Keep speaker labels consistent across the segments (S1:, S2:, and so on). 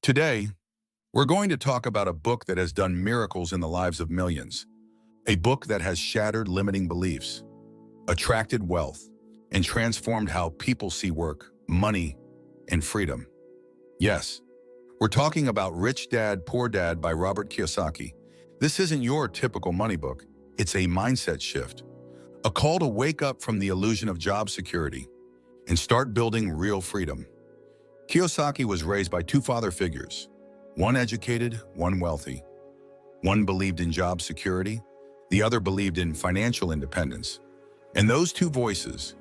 S1: Today, we're going to talk about a book that has done miracles in the lives of millions, a book that has shattered limiting beliefs, attracted wealth, and transformed how people see work, money, and freedom. Yes, we're talking about Rich Dad, Poor Dad by Robert Kiyosaki. This isn't your typical money book. It's a mindset shift, a call to wake up from the illusion of job security and start building real freedom. Kiyosaki was raised by two father figures, one educated, one wealthy. One believed in job security, the other believed in financial independence. And those two voices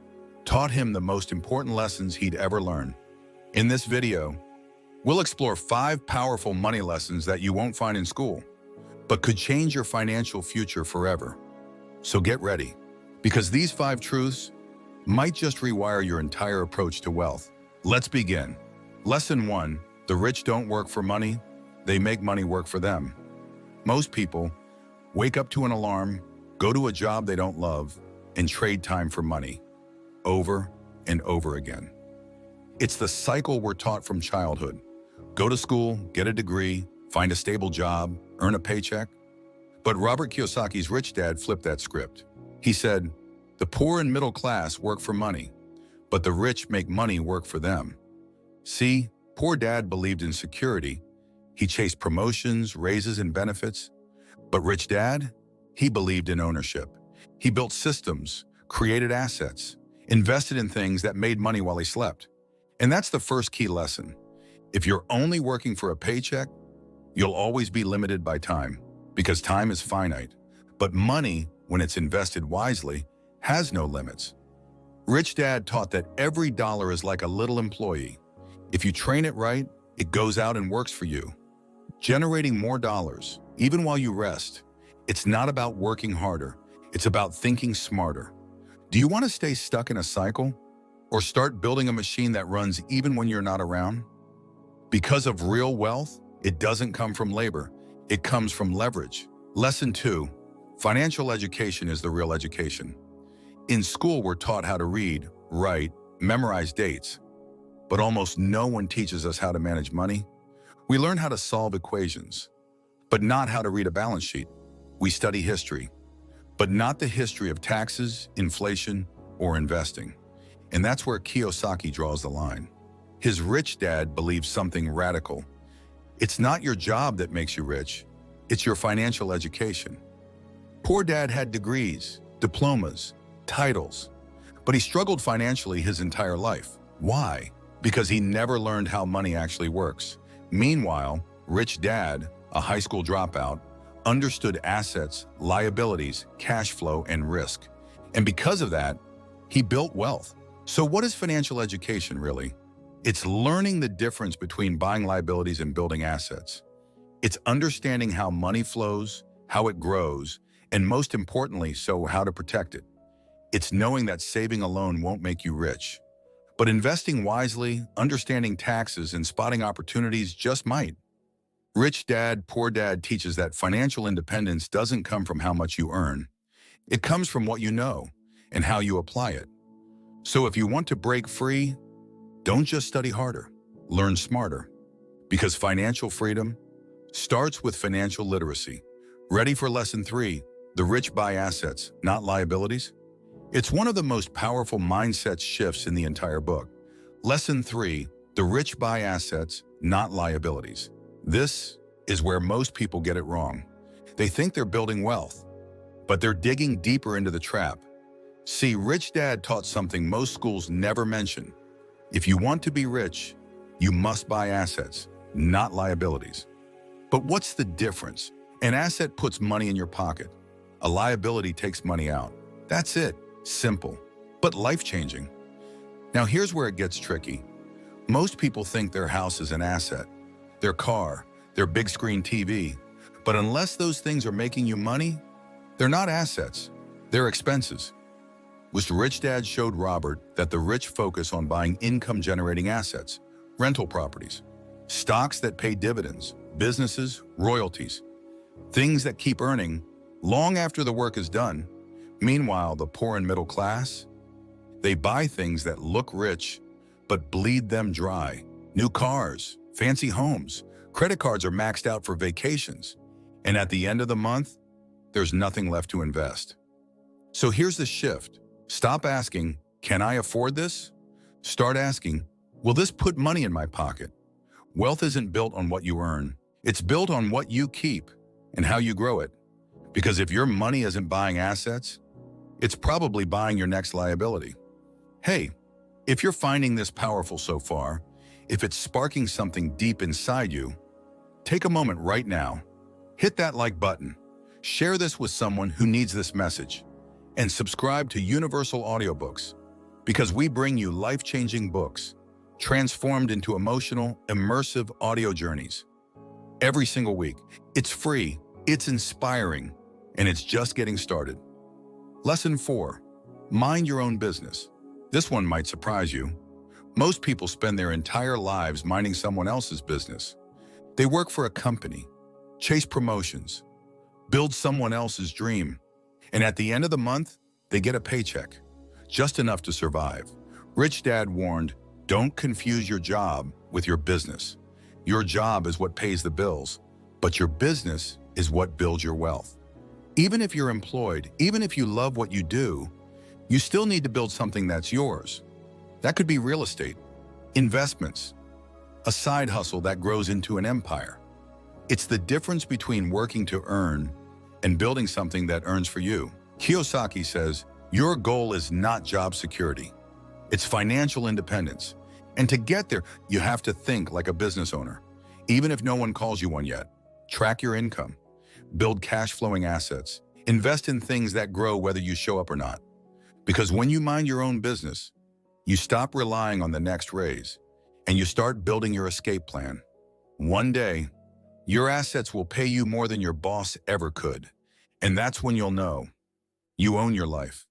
S1: taught him the most important lessons he'd ever learn. In this video, we'll explore 5 powerful money lessons that you won't find in school, but could change your financial future forever. So get ready, because these 5 truths might just rewire your entire approach to wealth. Let's begin. Lesson 1, the rich don't work for money, they make money work for them. Most people wake up to an alarm, go to a job they don't love, and trade time for money, over and over again. It's the cycle we're taught from childhood. Go to school, get a degree, find a stable job, earn a paycheck. But Robert Kiyosaki's Rich Dad flipped that script. He said, the poor and middle class work for money, but the rich make money work for them. See, Poor Dad believed in security. He chased promotions, raises, and benefits. But Rich Dad, he believed in ownership. He built systems, created assets, invested in things that made money while he slept. And that's the first key lesson. If you're only working for a paycheck, you'll always be limited by time, because time is finite. But money, when it's invested wisely, has no limits. Rich Dad taught that every dollar is like a little employee. If you train it right, it goes out and works for you, generating more dollars, even while you rest. It's not about working harder. It's about thinking smarter. Do you want to stay stuck in a cycle or start building a machine that runs even when you're not around? Because of real wealth, it doesn't come from labor. It comes from leverage. Lesson 2, financial education is the real education. In school, we're taught how to read, write, memorize dates. But almost no one teaches us how to manage money. We learn how to solve equations, but not how to read a balance sheet. We study history, but not the history of taxes, inflation, or investing. And that's where Kiyosaki draws the line. His Rich Dad believes something radical. It's not your job that makes you rich, it's your financial education. Poor Dad had degrees, diplomas, titles, but he struggled financially his entire life. Why? Because he never learned how money actually works. Meanwhile, Rich Dad, a high school dropout, understood assets, liabilities, cash flow, and risk. And because of that, he built wealth. So what is financial education really? It's learning the difference between buying liabilities and building assets. It's understanding how money flows, how it grows, and most importantly, so how to protect it. It's knowing that saving alone won't make you rich. But investing wisely, understanding taxes, and spotting opportunities just might. Rich Dad, Poor Dad teaches that financial independence doesn't come from how much you earn. It comes from what you know and how you apply it. So if you want to break free, don't just study harder, learn smarter. Because financial freedom starts with financial literacy. Ready for lesson 3, the rich buy assets, not liabilities? It's one of the most powerful mindset shifts in the entire book. Lesson 3, the rich buy assets, not liabilities. This is where most people get it wrong. They think they're building wealth, but they're digging deeper into the trap. See, Rich Dad taught something most schools never mention. If you want to be rich, you must buy assets, not liabilities. But what's the difference? An asset puts money in your pocket. A liability takes money out. That's it. Simple, but life-changing. Now here's where it gets tricky. Most people think their house is an asset, their car, their big screen TV. But unless those things are making you money, they're not assets, they're expenses. Which Rich Dad showed Robert that the rich focus on buying income-generating assets, rental properties, stocks that pay dividends, businesses, royalties, things that keep earning long after the work is done. Meanwhile, the poor and middle class, they buy things that look rich, but bleed them dry. New cars, fancy homes, Credit cards are maxed out for vacations, and at the end of the month, there's nothing left to invest. So here's the shift. Stop asking, can I afford this? Start asking, will this put money in my pocket? Wealth isn't built on what you earn. It's built on what you keep and how you grow it. Because if your money isn't buying assets, it's probably buying your next liability. Hey, if you're finding this powerful so far, if it's sparking something deep inside you, take a moment right now, hit that like button, share this with someone who needs this message, and subscribe to Universal Audiobooks, because we bring you life-changing books transformed into emotional, immersive audio journeys. Every single week, it's free, it's inspiring, and it's just getting started. Lesson 4, mind your own business. This one might surprise you. Most people spend their entire lives minding someone else's business. They work for a company, chase promotions, build someone else's dream, and at the end of the month, they get a paycheck, just enough to survive. Rich Dad warned, don't confuse your job with your business. Your job is what pays the bills, but your business is what builds your wealth. Even if you're employed, even if you love what you do, you still need to build something that's yours. That could be real estate, investments, a side hustle that grows into an empire. It's the difference between working to earn and building something that earns for you. Kiyosaki says, your goal is not job security. It's financial independence. And to get there, you have to think like a business owner. Even if no one calls you one yet, track your income, build cash-flowing assets, invest in things that grow whether you show up or not. Because when you mind your own business, you stop relying on the next raise and you start building your escape plan. One day, your assets will pay you more than your boss ever could. And that's when you'll know you own your life.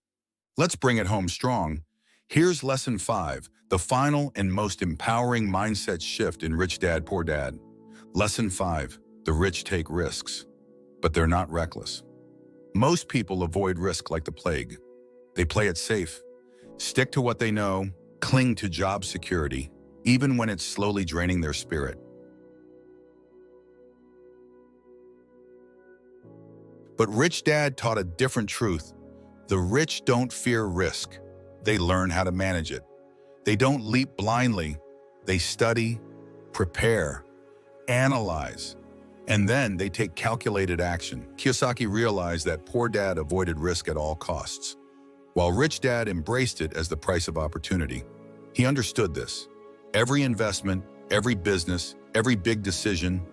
S1: Let's bring it home strong. Here's lesson 5, the final and most empowering mindset shift in Rich Dad, Poor Dad. Lesson 5, the rich take risks, but they're not reckless. Most people avoid risk like the plague. They play it safe, stick to what they know, cling to job security, even when it's slowly draining their spirit. But Rich Dad taught a different truth. The rich don't fear risk. They learn how to manage it. They don't leap blindly. They study, prepare, analyze, and then they take calculated action. Kiyosaki realized that Poor Dad avoided risk at all costs, while Rich Dad embraced it as the price of opportunity. He understood this. Every investment, every business, every big decision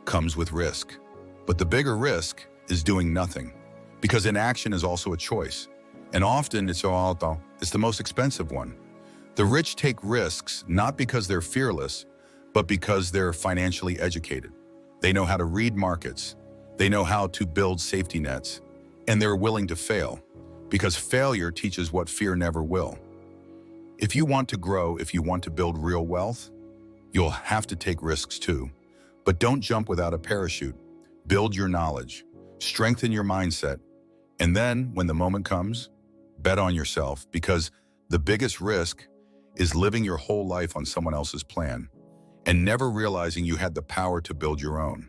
S1: comes with risk. But the bigger risk is doing nothing, because inaction is also a choice. And often it's the most expensive one. The rich take risks not because they're fearless, but because they're financially educated. They know how to read markets. They know how to build safety nets. And they're willing to fail, because failure teaches what fear never will. If you want to grow, if you want to build real wealth, you'll have to take risks too. But don't jump without a parachute. Build your knowledge, strengthen your mindset, and then when the moment comes, bet on yourself, because the biggest risk is living your whole life on someone else's plan and never realizing you had the power to build your own.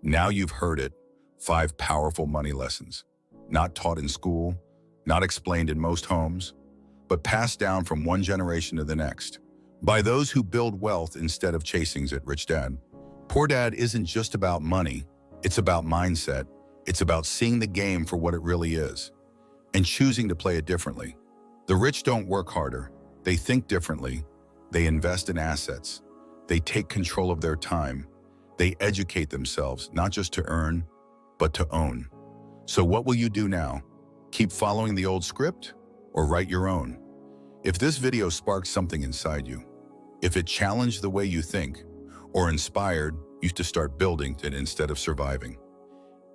S1: Now you've heard it, 5 powerful money lessons, not taught in school, not explained in most homes, but passed down from one generation to the next by those who build wealth instead of chasing it. Rich Dad, Poor Dad isn't just about money. It's about mindset. It's about seeing the game for what it really is and choosing to play it differently. The rich don't work harder. They think differently. They invest in assets. They take control of their time. They educate themselves, not just to earn, but to own. So what will you do now? Keep following the old script or write your own? If this video sparked something inside you, if it challenged the way you think or inspired you to start building it instead of surviving,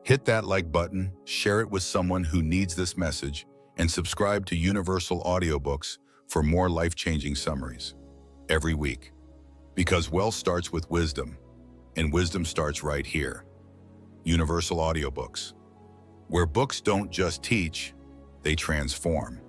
S1: hit that like button, share it with someone who needs this message, and subscribe to Universal Audiobooks for more life-changing summaries every week. Because wealth starts with wisdom, and wisdom starts right here. Universal Audiobooks, where books don't just teach, they transform.